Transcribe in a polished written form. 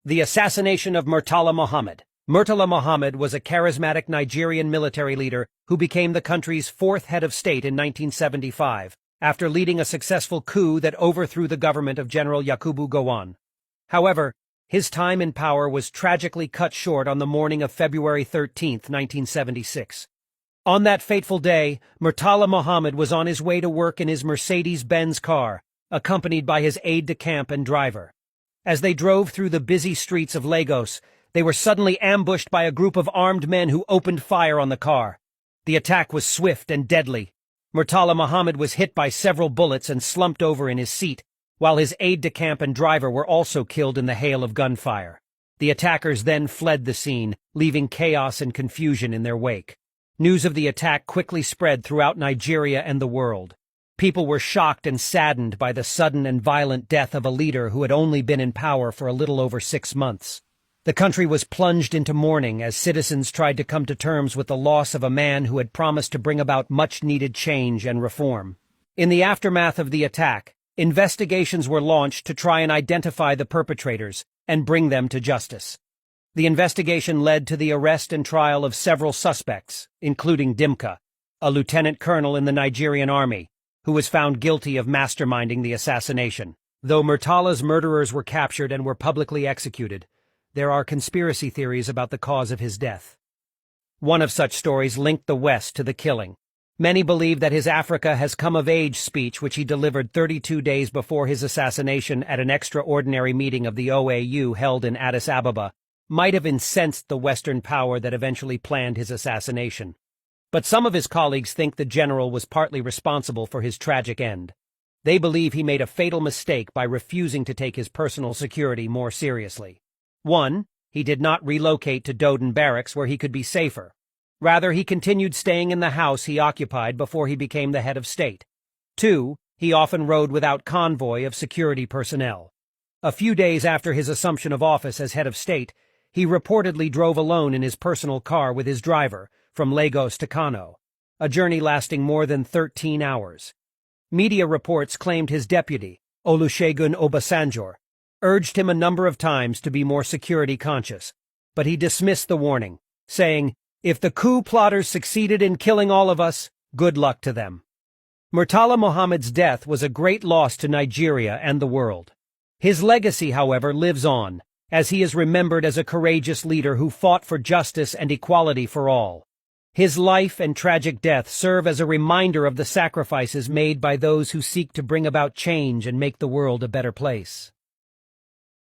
The assassination of Murtala Mohammed. Murtala Mohammed was a charismatic Nigerian military leader who became the country's fourth head of state in 1975, after leading a successful coup that overthrew the government of General Yakubu Gowon. However, his time in power was tragically cut short on the morning of February 13, 1976. On that fateful day, Murtala Mohammed was on his way to work in his Mercedes-Benz car, accompanied by his aide-de-camp and driver. As they drove through the busy streets of Lagos, they were suddenly ambushed by a group of armed men who opened fire on the car. The attack was swift and deadly. Murtala Mohammed was hit by several bullets and slumped over in his seat, while his aide-de-camp and driver were also killed in the hail of gunfire. The attackers then fled the scene, leaving chaos and confusion in their wake. News of the attack quickly spread throughout Nigeria and the world. People were shocked and saddened by the sudden and violent death of a leader who had only been in power for a little over 6 months. The country was plunged into mourning as citizens tried to come to terms with the loss of a man who had promised to bring about much-needed change and reform. In the aftermath of the attack, investigations were launched to try and identify the perpetrators and bring them to justice. The investigation led to the arrest and trial of several suspects, including Dimka, a lieutenant colonel in the Nigerian army, who was found guilty of masterminding the assassination. Though Murtala's murderers were captured and were publicly executed, there are conspiracy theories about the cause of his death. One of such stories linked the West to the killing. Many believe that his Africa has come of age speech, which he delivered 32 days before his assassination at an extraordinary meeting of the OAU held in Addis Ababa, might have incensed the Western power that eventually planned his assassination. But some of his colleagues think the general was partly responsible for his tragic end. They believe he made a fatal mistake by refusing to take his personal security more seriously. 1. He did not relocate to Doden Barracks where he could be safer. Rather, he continued staying in the house he occupied before he became the head of state. 2. He often rode without convoy of security personnel. A few days after his assumption of office as head of state, he reportedly drove alone in his personal car with his driver from Lagos to Kano, a journey lasting more than 13 hours. Media reports claimed his deputy, Olusegun Obasanjo, urged him a number of times to be more security conscious, but he dismissed the warning, saying, "If the coup plotters succeeded in killing all of us, good luck to them." Murtala Mohammed's death was a great loss to Nigeria and the world. His legacy, however, lives on, as he is remembered as a courageous leader who fought for justice and equality for all. His life and tragic death serve as a reminder of the sacrifices made by those who seek to bring about change and make the world a better place.